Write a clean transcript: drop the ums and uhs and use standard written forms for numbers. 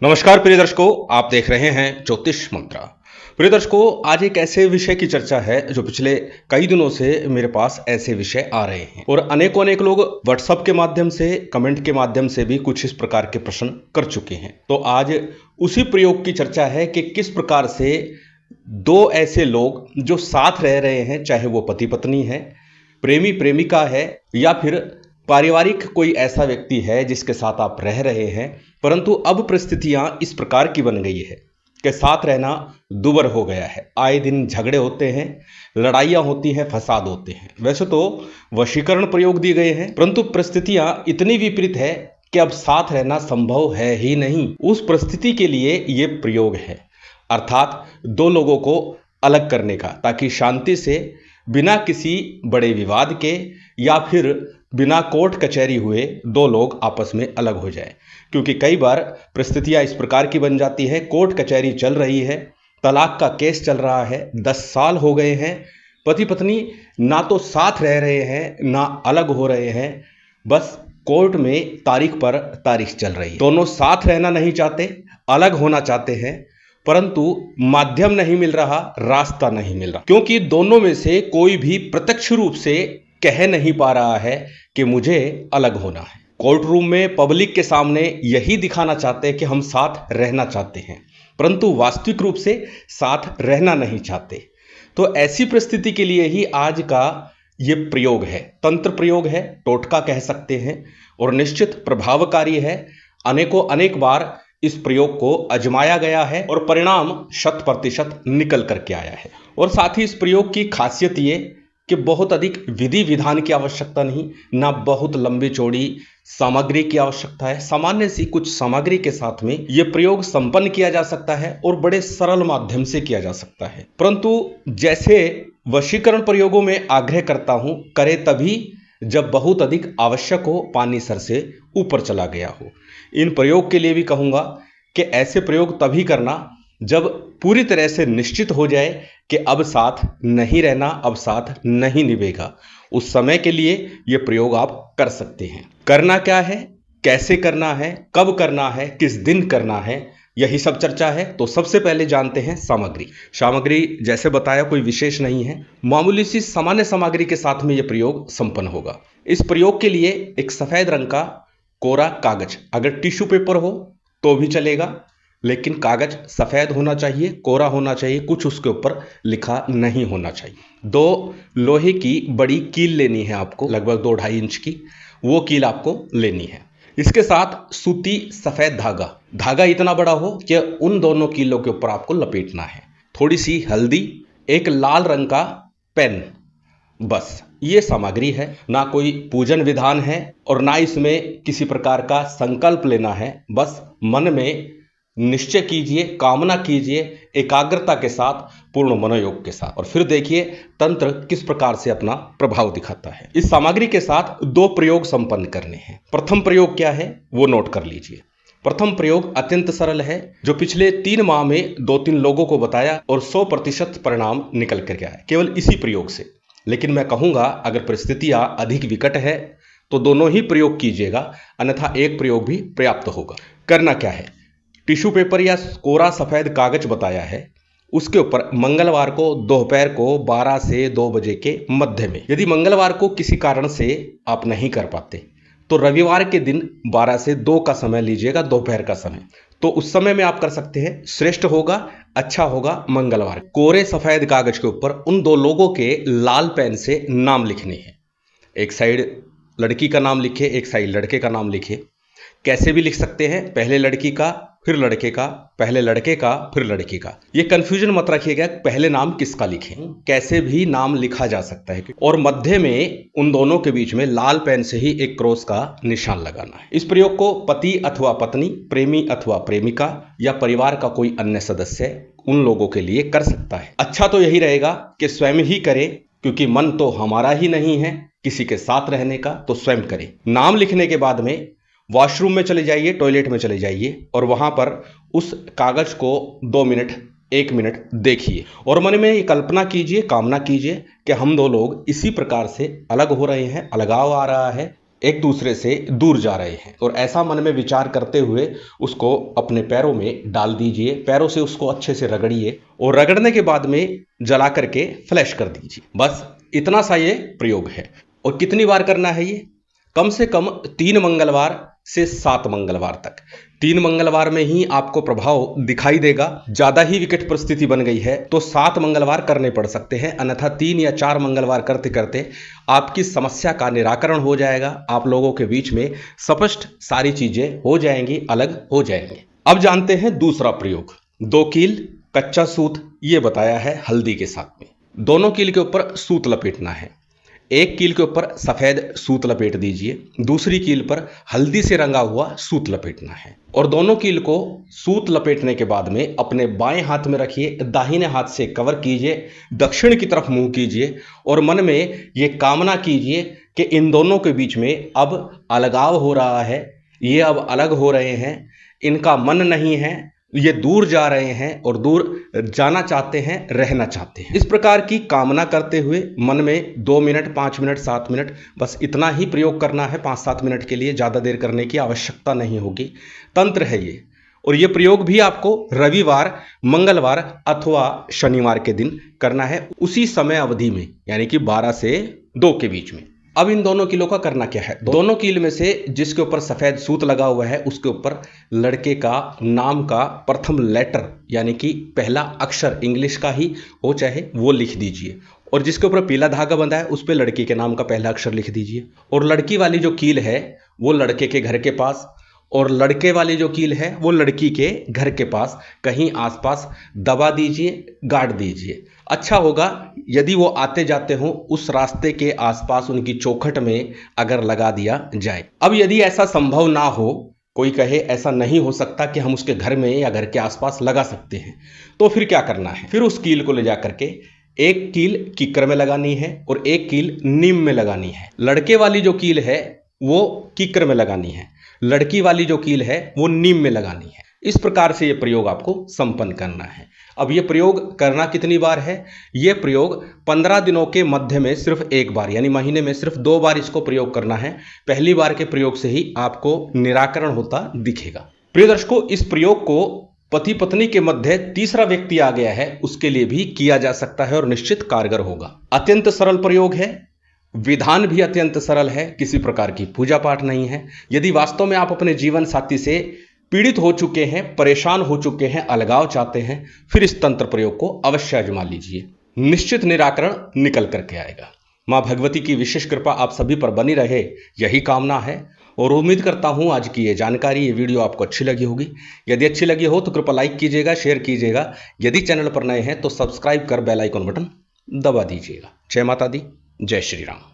नमस्कार प्रिय दर्शकों, आप देख रहे हैं ज्योतिष मंत्रा। प्रिय दर्शकों, आज एक ऐसे विषय की चर्चा है जो पिछले कई दिनों से मेरे पास ऐसे विषय आ रहे हैं और अनेक लोग व्हाट्सएप के माध्यम से, कमेंट के माध्यम से भी कुछ इस प्रकार के प्रश्न कर चुके हैं। तो आज उसी प्रयोग की चर्चा है कि किस प्रकार से दो ऐसे लोग जो साथ रह रहे हैं, चाहे वो पति पत्नी है, प्रेमी प्रेमिका है या फिर पारिवारिक कोई ऐसा व्यक्ति है जिसके साथ आप रह रहे हैं, परंतु अब परिस्थितियां इस प्रकार की बन गई है कि साथ रहना दुभर हो गया है। आए दिन झगड़े होते हैं, लड़ाइयां होती हैं, फसाद होते हैं। वैसे तो वशीकरण प्रयोग दिए गए हैं, परंतु परिस्थितियां इतनी विपरीत है कि अब साथ रहना संभव है ही नहीं। उस परिस्थिति के लिए ये प्रयोग है, अर्थात दो लोगों को अलग करने का, ताकि शांति से बिना किसी बड़े विवाद के या फिर बिना कोर्ट कचहरी हुए दो लोग आपस में अलग हो जाए। क्योंकि कई बार परिस्थितियां इस प्रकार की बन जाती है, कोर्ट कचहरी चल रही है, तलाक का केस चल रहा है, 10 साल हो गए हैं, पति पत्नी ना तो साथ रह रहे हैं ना अलग हो रहे हैं, बस कोर्ट में तारीख पर तारीख चल रही है। दोनों साथ रहना नहीं चाहते, अलग होना चाहते हैं, परंतु माध्यम नहीं मिल रहा, रास्ता नहीं मिल रहा, क्योंकि दोनों में से कोई भी प्रत्यक्ष रूप से कह नहीं पा रहा है कि मुझे अलग होना है। कोर्ट रूम में पब्लिक के सामने यही दिखाना चाहते हैं कि हम साथ रहना चाहते हैं, परंतु वास्तविक रूप से साथ रहना नहीं चाहते। तो ऐसी परिस्थिति के लिए ही आज का ये प्रयोग है, तंत्र प्रयोग है, टोटका कह सकते हैं, और निश्चित प्रभावकारी है। अनेक बार इस प्रयोग को आजमाया गया है और परिणाम 100% निकल करके आया है। और साथ ही इस प्रयोग की खासियत ये कि बहुत अधिक विधि विधान की आवश्यकता नहीं, ना बहुत लंबी चौड़ी सामग्री की आवश्यकता है। सामान्य सी कुछ सामग्री के साथ में यह प्रयोग संपन्न किया जा सकता है और बड़े सरल माध्यम से किया जा सकता है। परंतु जैसे वशीकरण प्रयोगों में आग्रह करता हूं, करे तभी जब बहुत अधिक आवश्यक हो, पानी सर से ऊपर चला गया हो। इन प्रयोग के लिए भी कहूंगा कि ऐसे प्रयोग तभी करना जब पूरी तरह से निश्चित हो जाए कि अब साथ नहीं रहना, अब साथ नहीं निभेगा। उस समय के लिए यह प्रयोग आप कर सकते हैं। करना क्या है, कैसे करना है, कब करना है, किस दिन करना है, यही सब चर्चा है। तो सबसे पहले जानते हैं सामग्री जैसे बताया कोई विशेष नहीं है, मामूली सी सामान्य सामग्री के साथ में यह प्रयोग संपन्न होगा। इस प्रयोग के लिए एक सफेद रंग का कोरा कागज, अगर टिश्यू पेपर हो तो भी चलेगा, लेकिन कागज सफेद होना चाहिए, कोरा होना चाहिए, कुछ उसके ऊपर लिखा नहीं होना चाहिए। 2 लोहे की बड़ी कील लेनी है आपको, लगभग 2-2.5 इंच की, वो कील आपको लेनी है। इसके साथ सूती सफेद धागा इतना बड़ा हो कि उन दोनों कीलों के ऊपर आपको लपेटना है। थोड़ी सी हल्दी, एक लाल रंग का पेन, बस ये सामग्री है। ना कोई पूजन विधान है और ना इसमें किसी प्रकार का संकल्प लेना है। बस मन में निश्चय कीजिए, कामना कीजिए, एकाग्रता के साथ, पूर्ण मनोयोग के साथ, और फिर देखिए तंत्र किस प्रकार से अपना प्रभाव दिखाता है। इस सामग्री के साथ 2 प्रयोग संपन्न करने हैं। प्रथम प्रयोग क्या है वो नोट कर लीजिए। प्रथम प्रयोग अत्यंत सरल है, जो पिछले 3 माह में 2-3 लोगों को बताया और 100% परिणाम निकल कर गया है केवल इसी प्रयोग से। लेकिन मैं कहूंगा अगर परिस्थितियां अधिक विकट है तो दोनों ही प्रयोग कीजिएगा, अन्यथा एक प्रयोग भी पर्याप्त होगा। करना क्या है, टिश्यू पेपर या कोरा सफेद कागज बताया है, उसके ऊपर मंगलवार को दोपहर को 12 से 2 बजे के मध्य में, यदि मंगलवार को किसी कारण से आप नहीं कर पाते तो रविवार के दिन 12 से 2 का समय लीजिएगा, दोपहर का समय, तो उस समय में आप कर सकते हैं। श्रेष्ठ होगा, अच्छा होगा मंगलवार। कोरे सफेद कागज के ऊपर उन 2 लोगों के लाल पेन से नाम लिखने हैं। एक साइड लड़की का नाम लिखे, एक साइड लड़के का नाम लिखे। कैसे भी लिख सकते हैं, पहले लड़की का फिर लड़के का, पहले लड़के का फिर लड़की का। ये कंफ्यूजन मत रखिएगा पहले नाम किसका लिखें, कैसे भी नाम लिखा जा सकता है। और मध्य में उन दोनों के बीच में लाल पेन से ही एक क्रॉस का निशान लगाना है। इस प्रयोग को पति अथवा पत्नी, प्रेमी अथवा प्रेमिका या परिवार का कोई अन्य सदस्य उन लोगों के लिए कर सकता है। अच्छा तो यही रहेगा कि स्वयं ही करें, क्योंकि मन तो हमारा ही नहीं है किसी के साथ रहने का, तो स्वयं करें। नाम लिखने के बाद में वॉशरूम में चले जाइए, टॉयलेट में चले जाइए और वहां पर उस कागज को 2 मिनट 1 मिनट देखिए और मन में ये कल्पना कीजिए, कामना कीजिए कि हम 2 लोग इसी प्रकार से अलग हो रहे हैं, अलगाव आ रहा है, एक दूसरे से दूर जा रहे हैं। और ऐसा मन में विचार करते हुए उसको अपने पैरों में डाल दीजिए, पैरों से उसको अच्छे से रगड़िए और रगड़ने के बाद में जला करके फ्लैश कर दीजिए। बस इतना सा ये प्रयोग है। और कितनी बार करना है ये? कम से कम 3 मंगलवार से 7 मंगलवार तक। 3 मंगलवार में ही आपको प्रभाव दिखाई देगा। ज्यादा ही विकट परिस्थिति बन गई है तो 7 मंगलवार करने पड़ सकते हैं, अन्यथा 3 या 4 मंगलवार करते करते आपकी समस्या का निराकरण हो जाएगा। आप लोगों के बीच में स्पष्ट सारी चीजें हो जाएंगी, अलग हो जाएंगे। अब जानते हैं दूसरा प्रयोग। 2 कील कच्चा सूत ये बताया है हल्दी के साथ में। दोनों कील के ऊपर सूत लपेटना है। एक कील के ऊपर सफेद सूत लपेट दीजिए, दूसरी कील पर हल्दी से रंगा हुआ सूत लपेटना है। और दोनों कील को सूत लपेटने के बाद में अपने बाएं हाथ में रखिए, दाहिने हाथ से कवर कीजिए, दक्षिण की तरफ मुंह कीजिए और मन में ये कामना कीजिए कि इन दोनों के बीच में अब अलगाव हो रहा है, ये अब अलग हो रहे हैं, इनका मन नहीं है, ये दूर जा रहे हैं और दूर जाना चाहते हैं, रहना चाहते हैं। इस प्रकार की कामना करते हुए मन में 2 मिनट, 5 मिनट, 7 मिनट, बस इतना ही प्रयोग करना है। 5-7 मिनट के लिए, ज़्यादा देर करने की आवश्यकता नहीं होगी। तंत्र है ये। और ये प्रयोग भी आपको रविवार, मंगलवार अथवा शनिवार के दिन करना है, उसी समय अवधि में, यानी कि 12 से 2 के बीच में। अब इन दोनों कीलों का करना क्या है? दोनों कील में से जिसके ऊपर सफेद सूत लगा हुआ है उसके ऊपर लड़के का नाम का प्रथम लेटर, यानी कि पहला अक्षर इंग्लिश का ही हो चाहे, वो लिख दीजिए। और जिसके ऊपर पीला धागा बंधा है उस पर लड़की के नाम का पहला अक्षर लिख दीजिए। और लड़की वाली जो कील है वो लड़के के घर के पास, और लड़के वाली जो कील है वो लड़की के घर के पास कहीं आसपास दबा दीजिए, गाड़ दीजिए। अच्छा होगा यदि वो आते जाते हों उस रास्ते के आसपास उनकी चौखट में अगर लगा दिया जाए। अब यदि ऐसा संभव ना हो, कोई कहे ऐसा नहीं हो सकता कि हम उसके घर में या घर के आसपास लगा सकते हैं, तो फिर क्या करना है? फिर उस कील को ले जा करके एक कील कीकर में लगानी है और एक कील नीम में लगानी है। लड़के वाली जो कील है वो कीकर में लगानी है, लड़की वाली जो कील है वो नीम में लगानी है। इस प्रकार से ये प्रयोग आपको संपन्न करना है। अब ये प्रयोग करना कितनी बार है? ये प्रयोग 15 दिनों के मध्य में सिर्फ एक बार, यानी महीने में सिर्फ 2 बार इसको प्रयोग करना है। पहली बार के प्रयोग से ही आपको निराकरण होता दिखेगा। प्रिय दर्शकों, इस प्रयोग को पति पत्नी के मध्य तीसरा व्यक्ति आ गया है उसके लिए भी किया जा सकता है और निश्चित कारगर होगा। अत्यंत सरल प्रयोग है, विधान भी अत्यंत सरल है, किसी प्रकार की पूजा पाठ नहीं है। यदि वास्तव में आप अपने जीवन साथी से पीड़ित हो चुके हैं, परेशान हो चुके हैं, अलगाव चाहते हैं, फिर इस तंत्र प्रयोग को अवश्य आजमा लीजिए, निश्चित निराकरण निकल करके आएगा। मां भगवती की विशेष कृपा आप सभी पर बनी रहे, यही कामना है। और उम्मीद करता हूं आज की ये जानकारी, ये वीडियो आपको अच्छी लगी होगी। यदि अच्छी लगी हो तो कृपया लाइक कीजिएगा, शेयर कीजिएगा। यदि चैनल पर नए हैं तो सब्सक्राइब कर बेल आइकन बटन दबा दीजिएगा। जय माता दी, जय श्री राम।